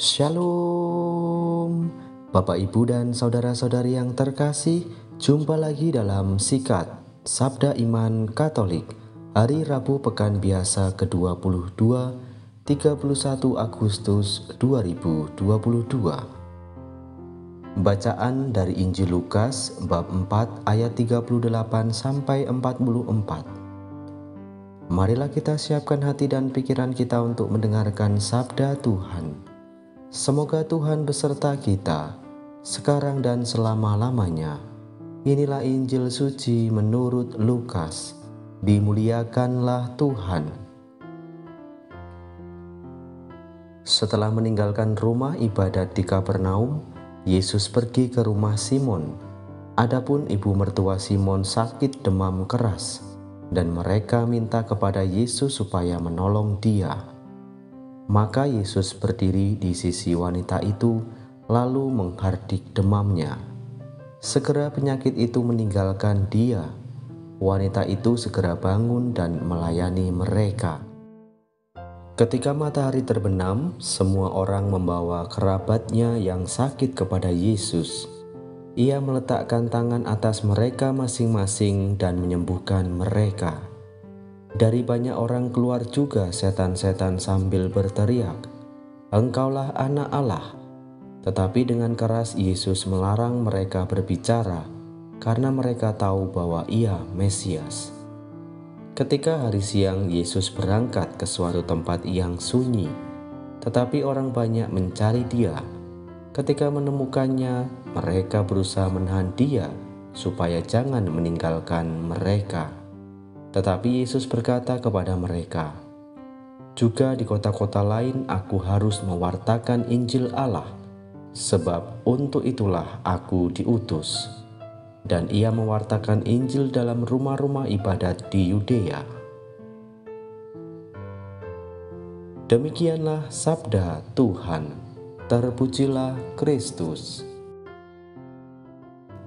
Shalom, Bapak Ibu dan saudara-saudari yang terkasih, jumpa lagi dalam Sikat Sabda Iman Katolik hari Rabu Pekan Biasa ke-22, 31 Agustus 2022. Bacaan dari Injil Lukas bab 4 ayat 38 sampai 44. Marilah kita siapkan hati dan pikiran kita untuk mendengarkan sabda Tuhan. Semoga Tuhan beserta kita, sekarang dan selama-lamanya. Inilah Injil suci menurut Lukas. Dimuliakanlah Tuhan. Setelah meninggalkan rumah ibadat di Kapernaum, Yesus pergi ke rumah Simon. Adapun ibu mertua Simon sakit demam keras, dan mereka minta kepada Yesus supaya menolong dia. Maka Yesus berdiri di sisi wanita itu, lalu menghardik demamnya. Segera penyakit itu meninggalkan dia. Wanita itu segera bangun dan melayani mereka. Ketika matahari terbenam, semua orang membawa kerabatnya yang sakit kepada Yesus. Ia meletakkan tangan atas mereka masing-masing dan menyembuhkan mereka. Dari banyak orang keluar juga setan-setan sambil berteriak, "Engkaulah Anak Allah." Tetapi dengan keras Yesus melarang mereka berbicara, karena mereka tahu bahwa Ia Mesias. Ketika hari siang, Yesus berangkat ke suatu tempat yang sunyi, tetapi orang banyak mencari Dia. Ketika menemukannya, mereka berusaha menahan Dia supaya jangan meninggalkan mereka. Tetapi Yesus berkata kepada mereka, "Juga di kota-kota lain aku harus mewartakan Injil Allah, sebab untuk itulah aku diutus." Dan Ia mewartakan Injil dalam rumah-rumah ibadat di Yudea. Demikianlah sabda Tuhan. Terpujilah Kristus.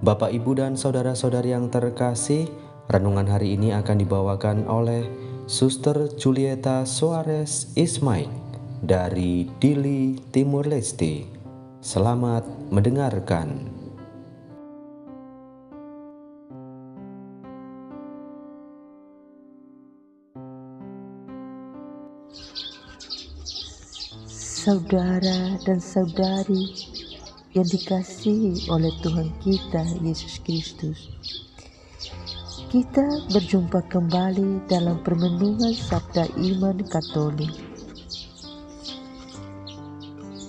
Bapak, Ibu, dan saudara-saudari yang terkasih, renungan hari ini akan dibawakan oleh Suster Julieta Soares Ismail dari Dili, Timur Leste. Selamat mendengarkan. Saudara dan saudari yang dikasihi oleh Tuhan kita Yesus Kristus, kita berjumpa kembali dalam permenungan Sabda Iman Katolik.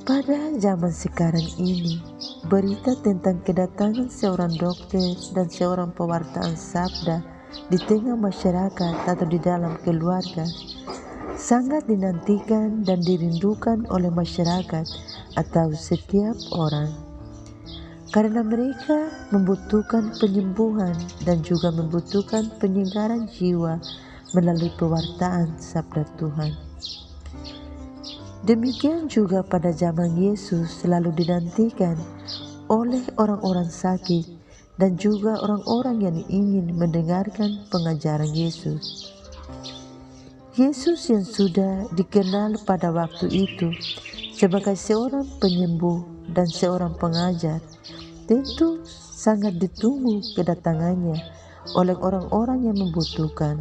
Pada zaman sekarang ini, berita tentang kedatangan seorang dokter dan seorang pewartaan sabda di tengah masyarakat atau di dalam keluarga sangat dinantikan dan dirindukan oleh masyarakat atau setiap orang, karena mereka membutuhkan penyembuhan dan juga membutuhkan penyegaran jiwa melalui pewartaan sabda Tuhan. Demikian juga pada zaman Yesus selalu dinantikan oleh orang-orang sakit dan juga orang-orang yang ingin mendengarkan pengajaran Yesus. Yesus yang sudah dikenal pada waktu itu sebagai seorang penyembuh dan seorang pengajar, tentu sangat ditunggu kedatangannya oleh orang-orang yang membutuhkan.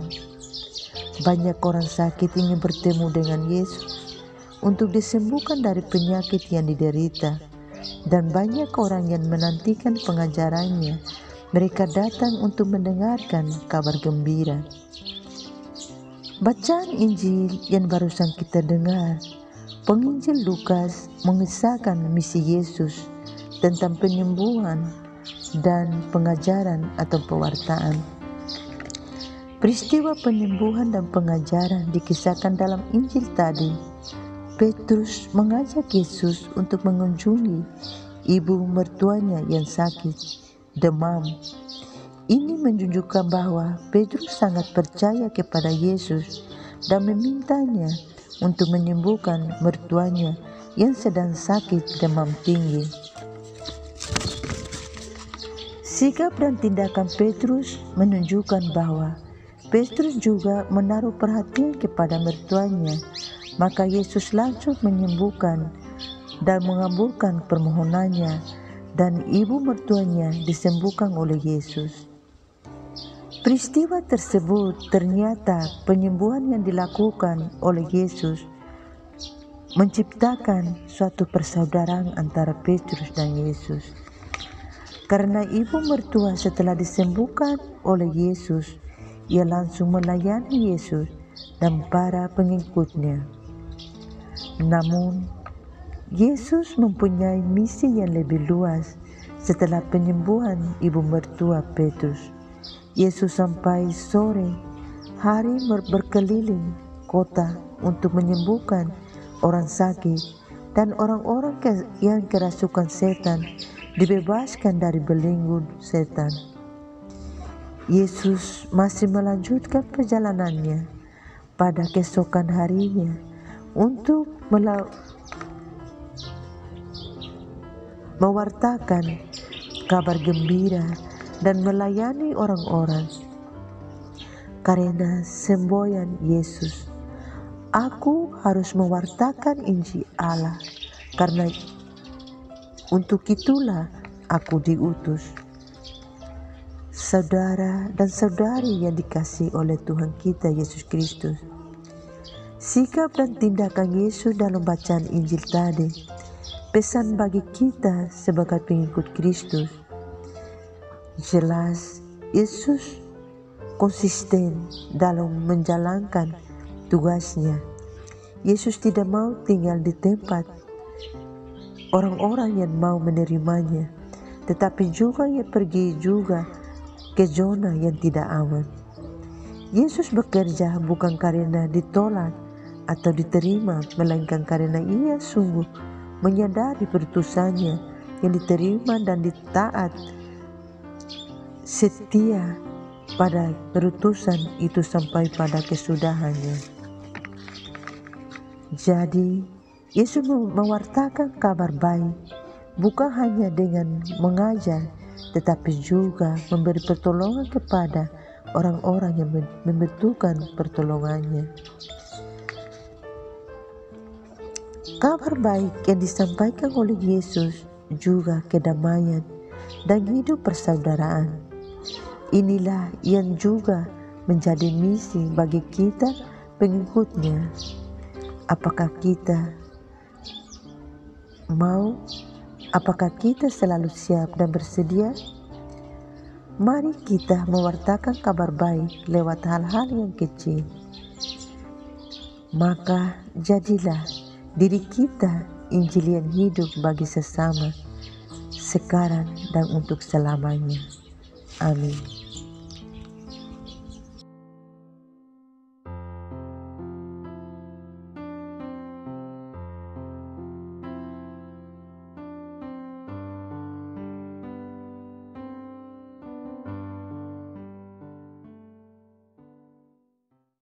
Banyak orang sakit ingin bertemu dengan Yesus untuk disembuhkan dari penyakit yang diderita, dan banyak orang yang menantikan pengajarannya. Mereka datang untuk mendengarkan kabar gembira. Bacaan Injil yang barusan kita dengar, penginjil Lukas mengisahkan misi Yesus tentang penyembuhan dan pengajaran atau pewartaan. Peristiwa penyembuhan dan pengajaran dikisahkan dalam Injil tadi. Petrus mengajak Yesus untuk mengunjungi ibu mertuanya yang sakit demam. Ini menunjukkan bahwa Petrus sangat percaya kepada Yesus dan memintanya untuk menyembuhkan mertuanya yang sedang sakit demam tinggi. Sikap dan tindakan Petrus menunjukkan bahwa Petrus juga menaruh perhatian kepada mertuanya, maka Yesus langsung menyembuhkan dan mengabulkan permohonannya, dan ibu mertuanya disembuhkan oleh Yesus. Peristiwa tersebut ternyata penyembuhan yang dilakukan oleh Yesus menciptakan suatu persaudaraan antara Petrus dan Yesus. Karena ibu mertua setelah disembuhkan oleh Yesus, ia langsung melayani Yesus dan para pengikutnya. Namun, Yesus mempunyai misi yang lebih luas setelah penyembuhan ibu mertua Petrus. Yesus sampai sore hari berkeliling kota untuk menyembuhkan orang sakit, dan orang-orang yang kerasukan setan dibebaskan dari belenggu setan. Yesus masih melanjutkan perjalanannya pada keesokan harinya untuk mewartakan kabar gembira dan melayani orang-orang. Karena semboyan Yesus, aku harus mewartakan Injil Allah, karena untuk itulah aku diutus. Saudara dan saudari yang dikasihi oleh Tuhan kita Yesus Kristus, sikap dan tindakan Yesus dalam bacaan Injil tadi pesan bagi kita sebagai pengikut Kristus. Jelas Yesus konsisten dalam menjalankan tugasnya. Yesus tidak mau tinggal di tempat orang-orang yang mau menerimanya, tetapi juga ia pergi juga ke zona yang tidak aman. Yesus bekerja bukan karena ditolak atau diterima, melainkan karena ia sungguh menyadari perutusannya yang diterima dan ditaat setia pada perutusan itu sampai pada kesudahannya. Jadi, Yesus mewartakan kabar baik bukan hanya dengan mengajar, tetapi juga memberi pertolongan kepada orang-orang yang membutuhkan pertolongannya. Kabar baik yang disampaikan oleh Yesus juga kedamaian dan hidup persaudaraan. Inilah yang juga menjadi misi bagi kita pengikutnya. Apakah kita mau? Apakah kita selalu siap dan bersedia? Mari kita mewartakan kabar baik lewat hal-hal yang kecil. Maka jadilah diri kita Injil yang hidup bagi sesama, sekarang dan untuk selamanya. Amin.